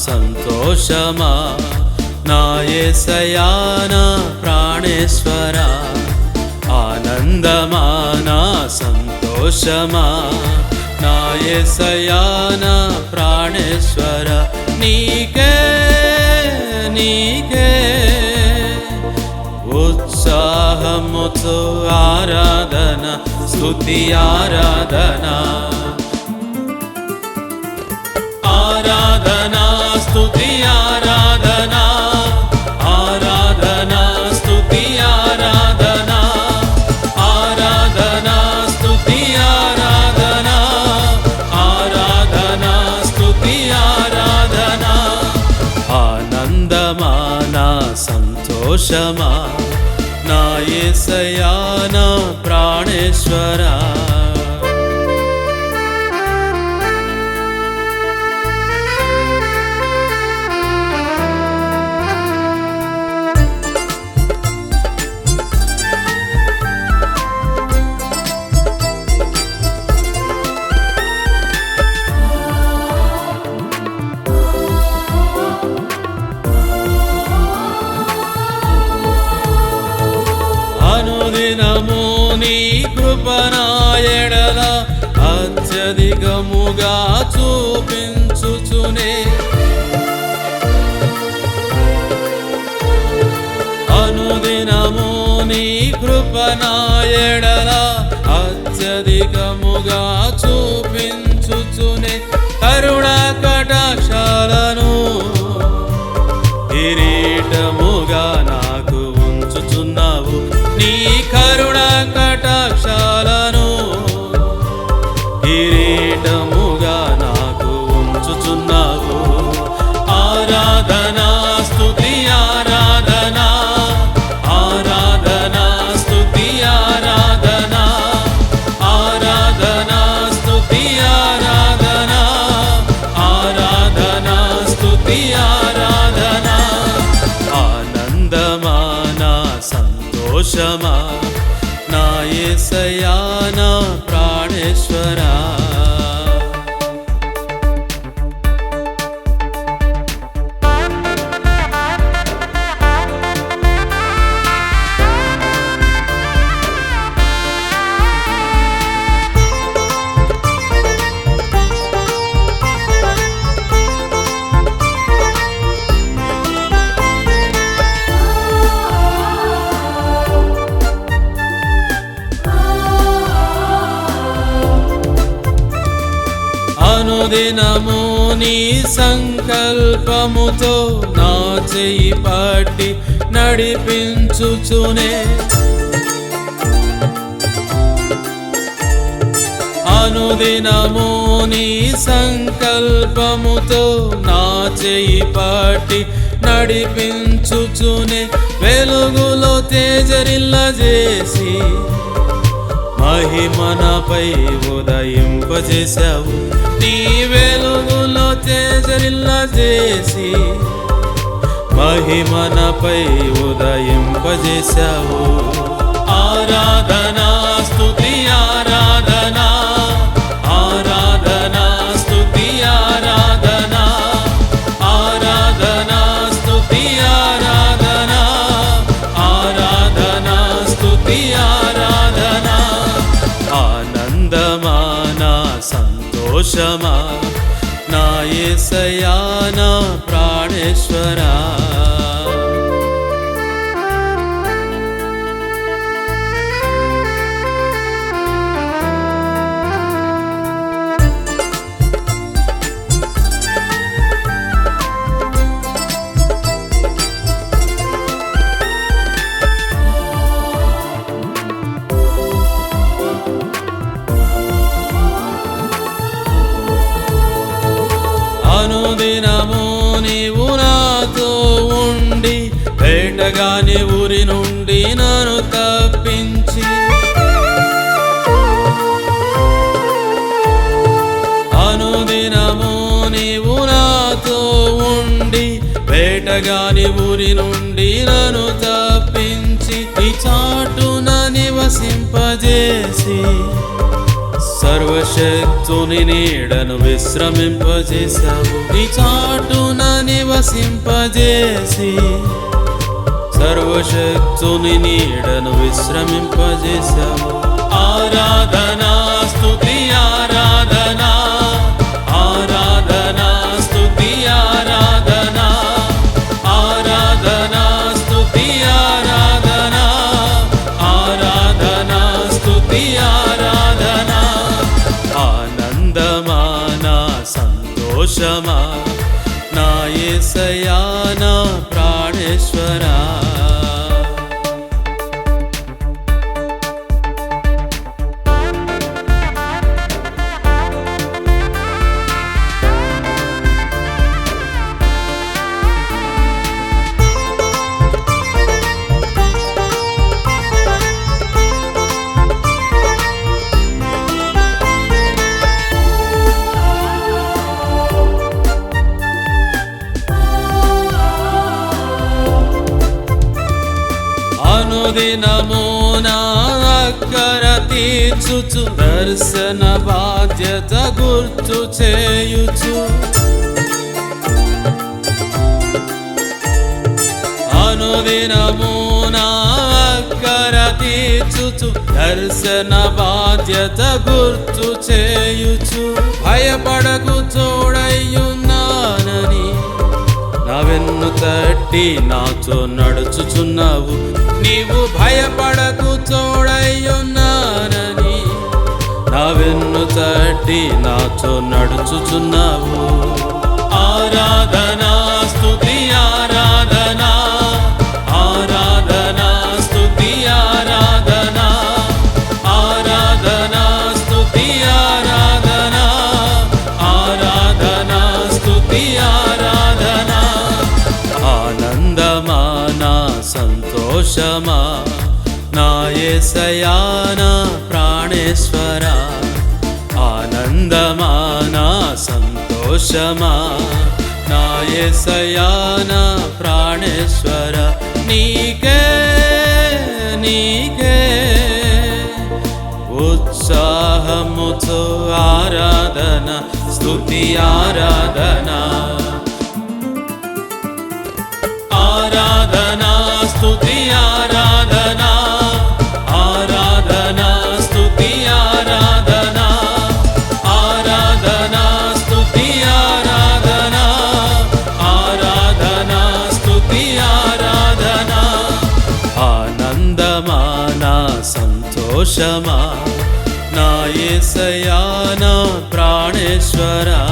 సంతోషమా, నా యేసయ్యా నా ప్రాణేశ్వరా. ఆనందమా నా సంతోషమా, నా యేసయ్యా నా ప్రాణేశ్వర. నీకే నీకే ఉత్సాహముతో ఆరాధన, స్తుతి ఆరాధన. ఆరాధనా స్తుతి ఆరాధనా, ఆరాధనా స్తుతి ఆరాధనా, ఆరాధనా స్తుతి ఆరాధనా, ఆరాధనా స్తుతి ఆరాధనా. ఆనందమా నా సంతోషమా, నా యేసయ్యా నా ప్రాణేశ్వరా. అనుదినము నీ కృప నా ఎడల అత్యధికముగా చూపించుచునే. అనుదినము నీ కృప నా ఎడల అత్యధికముగా చూపించుచునే. కరుణా కటాక్షాలను కిరీటముగా నాకు ఉంచుచున్నావు. నీ కరుణా కటాక్షాలను కిరీటముగా నాకు ఉంచుచున్నావు. ఆరాధనా స్తుతి ఆరాధనా, ఆరాధనా స్తుతి ఆరాధనా, ఆరాధనా స్తుతి ఆరాధనా, ఆరాధనా స్తుతి ఆరాధనా. ఆనందమా నా సంతోషమా, నా యేసయ్యా నా ప్రాణేశ్వరా. అనుదినము నీ సంకల్పముతో నా చెయ్యి పట్టి నడిపించుచునే. అనుదినము నీ సంకల్పముతో నా చెయ్యి పట్టి నడిపించుచునే. వెలుగులో తేజరిల్లజేసి మహిమనపై ఉదయింపజేశావు. నీ వెలుగులో తేజరిల్లజేసి మహిమనపై ఉదయింపజేశావు. ఆరాధనా స్తుతి ఆరాధనా, ఆరాధనా స్తుతి ఆరాధనా, ఆరాధనా స్తుతి ఆరాధనా, ఆరాధనా స్తుతి ఆరాధనా. ఆనందమా నా సంతోషమా, నా యేసయ్యా నా ప్రాణేశ్వరా. అనుదినము నీవు నాతో ఉండి వేటగాని ఊరి నుండి నన్ను తప్పించి. అనుదినము నీవు నాతో ఉండి వేటగాని ఊరి నుండి నన్ను తప్పించి. ఈ చాటున నివసింపజేసి సర్వ సర్వశక్తుని నీడను విశ్రమింపజేశావు, నీ చాటున నివసింపజేసి సర్వశక్తుని నీడను విశ్రమింపజేశావు. ఆరాధనా స్తుతి ఆరాధనా, ఆరాధనా స్తుతి ఆరాధనా, ఆరాధనా స్తుతి ఆరాధనా, ఆరాధనా స్తుతి ఆరాధనా. ఆనందమా నా సంతోషమా నా యేసయ్యా నా ప్రాణేశ్వరా. అనుదినము నా అక్కర తీర్చుచు దర్శన బాధ్యత గుర్తు చేయుచు, అనుదినము నా అక్కర తీర్చుచు దర్శన బాధ్యత గుర్తు చేయుచు. భయపడకు తోడయ్యున్నానని నా వెన్ను తట్టి నాతో నడుచుచున్నావు, నీవు భయపడకు తోడయ్యున్నానని నా వెన్ను తట్టి నాతో నడుచుచున్నావు. ఆరాధనా స్తుతి ఆరాధనా, ఆరాధనా స్తుతి ఆరాధనా, ఆరాధనా స్తుతి ఆరాధనా, ఆరాధనా స్తుతి ఆరాధనా. ఆనందమా నా సంతోషమా నా యేసయ్యా నా ప్రాణేశ్వరా. ఆనందమా నా సంతోషమా నా యేసయ్యా నా ప్రాణేశ్వర. నీకే నీకే ఉత్సాహముతో ఆరాధన స్తుతి ఆరాధనా, ఆరాధనా స్తుతి ఆరాధనా, ఆరాధనా స్తుతి ఆరాధనా, ఆరాధనా స్తుతి ఆరాధనా, ఆరాధనా స్తుతి ఆరాధనా. ఆనందమా నా సంతోషమా నా యేసయ్యా నా ప్రాణేశ్వరా.